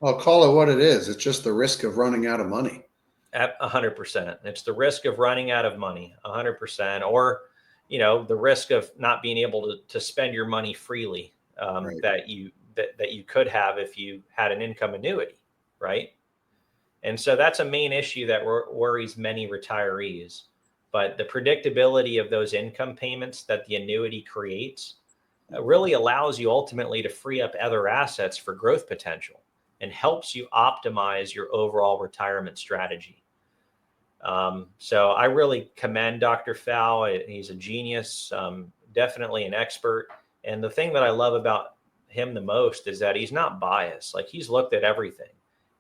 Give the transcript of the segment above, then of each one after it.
I'll call it what it is. It's just the risk of running out of money. At 100%. It's the risk of running out of money, 100%, or, the risk of not being able to spend your money freely, Right. that you could have if you had an income annuity, right? And so that's a main issue that worries many retirees. But the predictability of those income payments that the annuity creates really allows you ultimately to free up other assets for growth potential and helps you optimize your overall retirement strategy. So I really commend Dr. Fow. He's a genius, definitely an expert. And the thing that I love about him the most is that he's not biased. Like, he's looked at everything,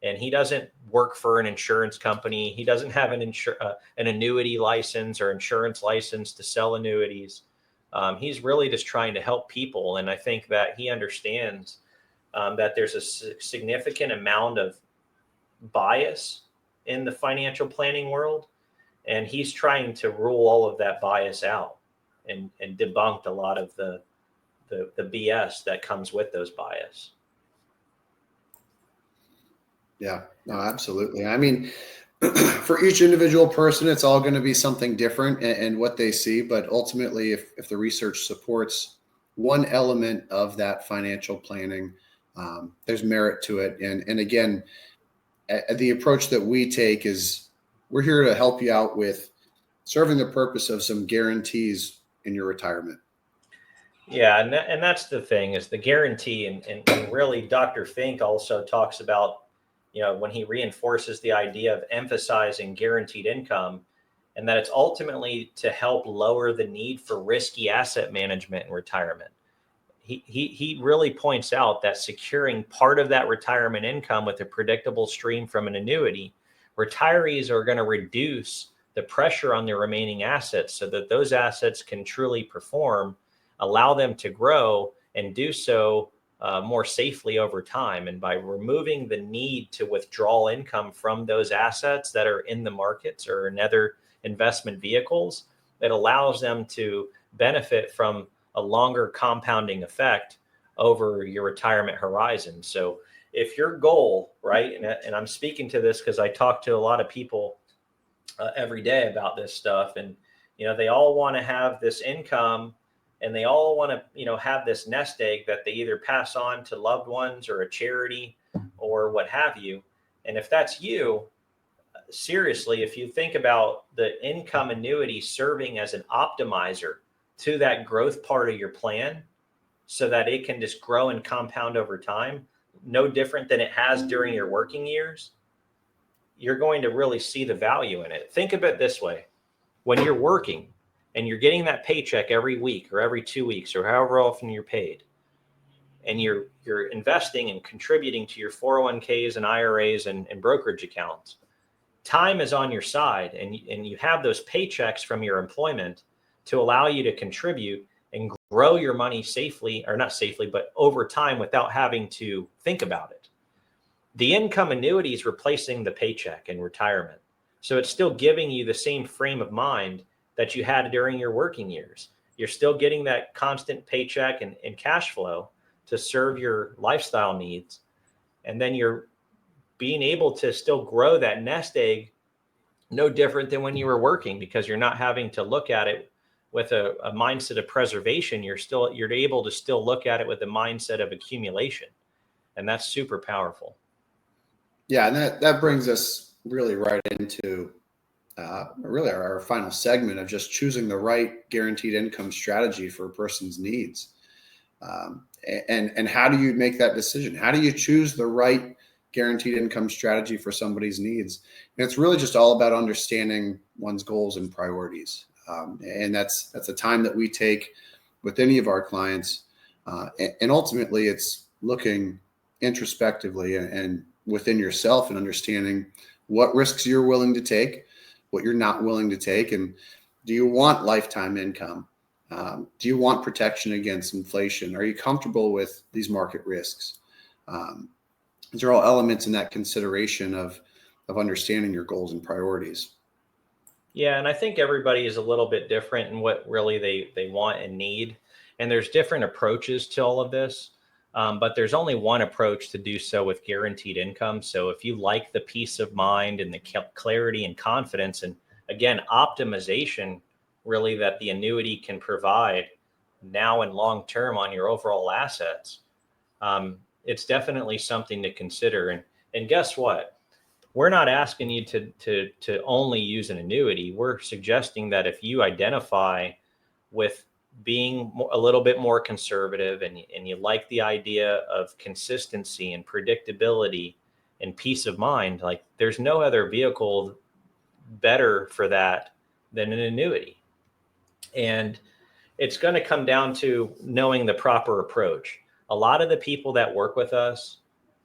and he doesn't work for an insurance company. He doesn't have an annuity license or insurance license to sell annuities. He's really just trying to help people. And I think that he understands that there's a significant amount of bias in the financial planning world. And he's trying to rule all of that bias out and debunked a lot of the BS that comes with those bias. Yeah, no, absolutely. I mean, for each individual person, it's all going to be something different and what they see. But ultimately, if the research supports one element of that financial planning, there's merit to it. And again, the approach that we take is we're here to help you out with serving the purpose of some guarantees in your retirement. Yeah, and that's the thing, is the guarantee. And really, Dr. Fink also talks about, when he reinforces the idea of emphasizing guaranteed income, and that it's ultimately to help lower the need for risky asset management in retirement. He really points out that securing part of that retirement income with a predictable stream from an annuity, retirees are going to reduce the pressure on their remaining assets so that those assets can truly perform, allow them to grow, and do so more safely over time. And by removing the need to withdraw income from those assets that are in the markets or in other investment vehicles, it allows them to benefit from a longer compounding effect over your retirement horizon. So if your goal, right, and I'm speaking to this because I talk to a lot of people every day about this stuff, and they all want to have this income, and they all want to have this nest egg that they either pass on to loved ones or a charity or what have you. And if that's you, seriously, if you think about the income annuity serving as an optimizer to that growth part of your plan so that it can just grow and compound over time, no different than it has during your working years, you're going to really see the value in it. Think of it this way. When you're working and you're getting that paycheck every week or every 2 weeks or however often you're paid, and you're investing and contributing to your 401ks and IRAs and brokerage accounts, time is on your side, and you have those paychecks from your employment to allow you to contribute and grow your money safely, or not safely, but over time without having to think about it. The income annuity is replacing the paycheck in retirement. So it's still giving you the same frame of mind that you had during your working years. You're still getting that constant paycheck and cash flow to serve your lifestyle needs. And then you're being able to still grow that nest egg no different than when you were working, because you're not having to look at it with a mindset of preservation. You're able to still look at it with a mindset of accumulation. And that's super powerful. Yeah, and that brings us really right into really our final segment of just choosing the right guaranteed income strategy for a person's needs. And how do you make that decision? How do you choose the right guaranteed income strategy for somebody's needs? And it's really just all about understanding one's goals and priorities. And that's a time that we take with any of our clients. And ultimately, it's looking introspectively and within yourself and understanding what risks you're willing to take, what you're not willing to take, and do you want lifetime income? Do you want protection against inflation? Are you comfortable with these market risks? These are all elements in that consideration of understanding your goals and priorities. Yeah, and I think everybody is a little bit different in what really they want and need. And there's different approaches to all of this. But there's only one approach to do so with guaranteed income. So if you like the peace of mind and the clarity and confidence, and again, optimization really that the annuity can provide now and long term on your overall assets, it's definitely something to consider. And guess what? We're not asking you to only use an annuity. We're suggesting that if you identify with being a little bit more conservative and you like the idea of consistency and predictability and peace of mind, like there's no other vehicle better for that than an annuity. And it's going to come down to knowing the proper approach. A lot of the people that work with us,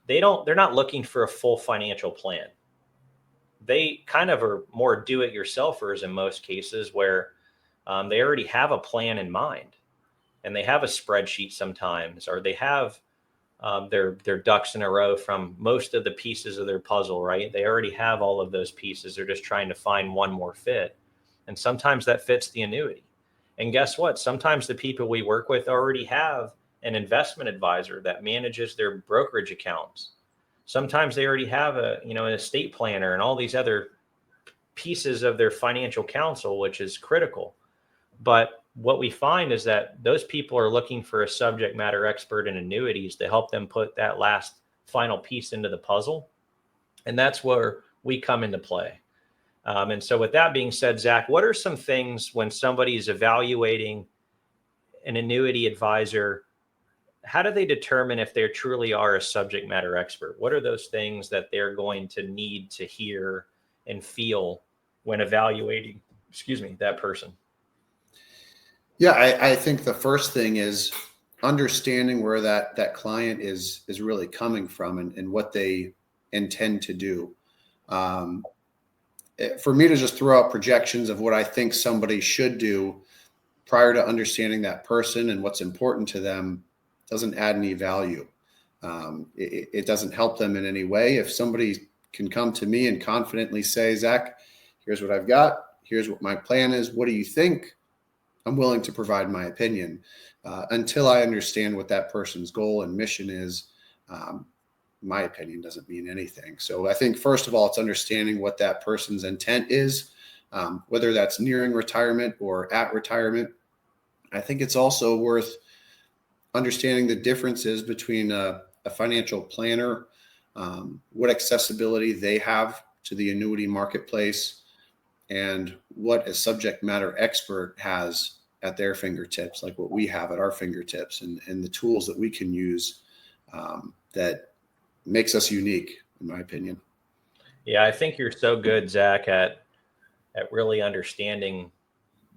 they're not looking for a full financial plan. They kind of are more do-it-yourselfers in most cases, where they already have a plan in mind, and they have a spreadsheet sometimes, or they have their ducks in a row from most of the pieces of their puzzle, right? They already have all of those pieces. They're just trying to find one more fit. And sometimes that fits the annuity. And guess what? Sometimes the people we work with already have an investment advisor that manages their brokerage accounts. Sometimes they already have an estate planner and all these other pieces of their financial counsel, which is critical. But what we find is that those people are looking for a subject matter expert in annuities to help them put that last final piece into the puzzle. And that's where we come into play. And so with that being said, Zach, what are some things when somebody is evaluating an annuity advisor, how do they determine if they truly are a subject matter expert? What are those things that they're going to need to hear and feel when evaluating, that person? Yeah, I think the first thing is understanding where that client is really coming from and what they intend to do. For me to just throw out projections of what I think somebody should do prior to understanding that person and what's important to them doesn't add any value. It doesn't help them in any way. If somebody can come to me and confidently say, Zach, here's what I've got. Here's what my plan is. What do you think? I'm willing to provide my opinion. Until I understand what that person's goal and mission is, my opinion doesn't mean anything. So I think, first of all, it's understanding what that person's intent is, whether that's nearing retirement or at retirement. I think it's also worth understanding the differences between a financial planner, what accessibility they have to the annuity marketplace, and what a subject matter expert has at their fingertips, like what we have at our fingertips, and the tools that we can use that makes us unique, in my opinion. Yeah, I think you're so good, Zach, at really understanding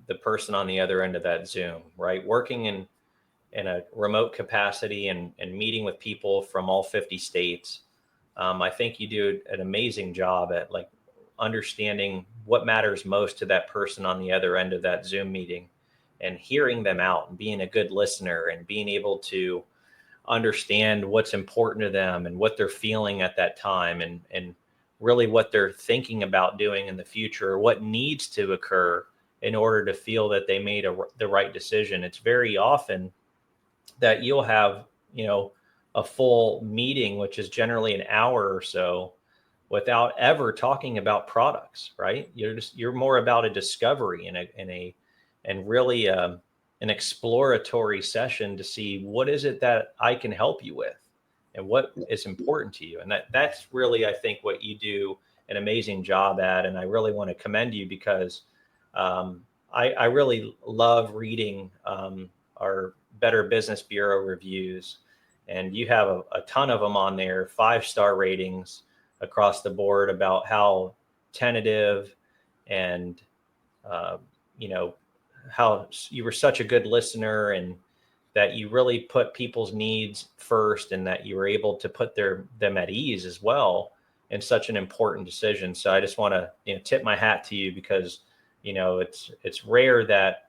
the person on the other end of that Zoom, right? Working in a remote capacity and meeting with people from all 50 states. I think you do an amazing job at like understanding what matters most to that person on the other end of that Zoom meeting, and hearing them out and being a good listener and being able to understand what's important to them and what they're feeling at that time, and really what they're thinking about doing in the future, or what needs to occur in order to feel that they made the right decision. It's very often that you'll have, a full meeting, which is generally an hour or so, without ever talking about products, right? You're more about a discovery and really an exploratory session to see what is it that I can help you with and what is important to you. And that's really, I think, what you do an amazing job at. And I really want to commend you because I really love reading our Better Business Bureau reviews, and you have a ton of them on there, 5-star ratings across the board about how tentative and how you were such a good listener, and that you really put people's needs first, and that you were able to put them at ease as well in such an important decision. So I just want to tip my hat to you, because it's rare that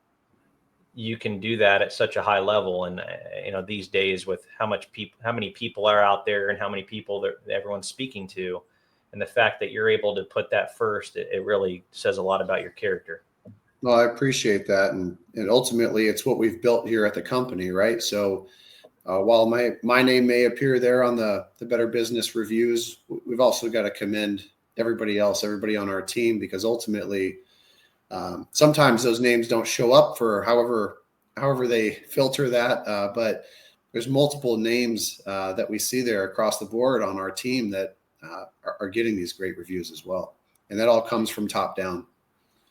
you can do that at such a high level. And these days, with how many people are out there and how many people that everyone's speaking to, and the fact that you're able to put that first, it really says a lot about your character. Well, I appreciate that. And ultimately, it's what we've built here at the company, right? So while my name may appear there on the Better Business reviews, we've also got to commend everybody else, everybody on our team, because ultimately, sometimes those names don't show up for however they filter that. But there's multiple names that we see there across the board on our team that are getting these great reviews as well. And that all comes from top down.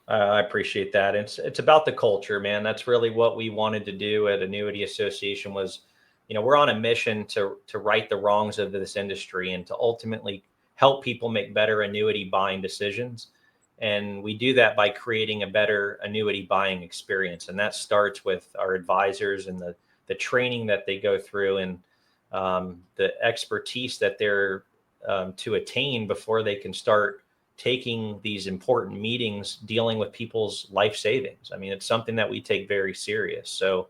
I appreciate that. It's about the culture, man. That's really what we wanted to do at Annuity Association was, we're on a mission to right the wrongs of this industry and to ultimately help people make better annuity buying decisions. And we do that by creating a better annuity buying experience. And that starts with our advisors and the training that they go through and the expertise that they're to attain before they can start taking these important meetings dealing with people's life savings. I mean, it's something that we take very serious. So,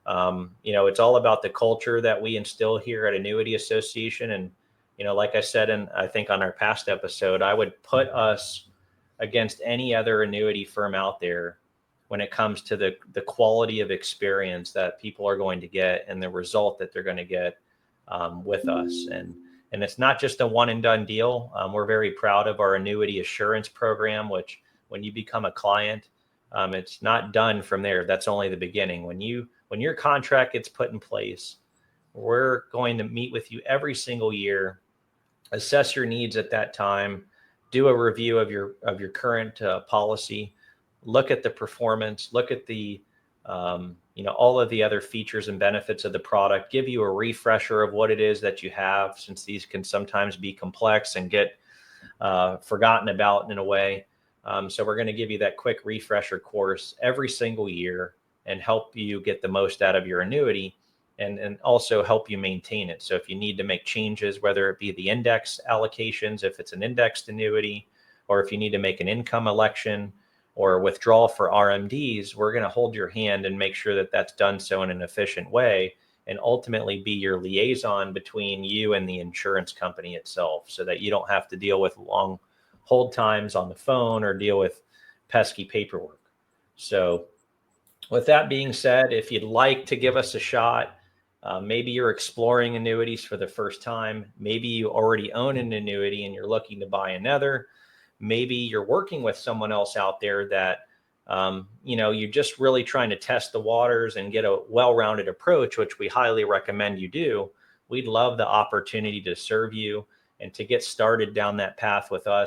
it's all about the culture that we instill here at Annuity Association. And, like I said, and I think on our past episode, I would put us against any other annuity firm out there when it comes to the quality of experience that people are going to get and the result that they're going to get with us. And it's not just a one and done deal. We're very proud of our annuity assurance program, which when you become a client, it's not done from there. That's only the beginning. When your contract gets put in place, we're going to meet with you every single year, assess your needs at that time, do a review of your current policy, look at the performance, look at the all of the other features and benefits of the product, give you a refresher of what it is that you have, since these can sometimes be complex and get forgotten about in a way. So we're going to give you that quick refresher course every single year and help you get the most out of your annuity and also help you maintain it. So if you need to make changes, whether it be the index allocations, if it's an indexed annuity, or if you need to make an income election or withdrawal for RMDs, we're going to hold your hand and make sure that that's done so in an efficient way and ultimately be your liaison between you and the insurance company itself, so that you don't have to deal with long hold times on the phone or deal with pesky paperwork. So with that being said, if you'd like to give us a shot, maybe you're exploring annuities for the first time. Maybe you already own an annuity and you're looking to buy another. Maybe you're working with someone else out there that, you're just really trying to test the waters and get a well-rounded approach, which we highly recommend you do. We'd love the opportunity to serve you and to get started down that path with us.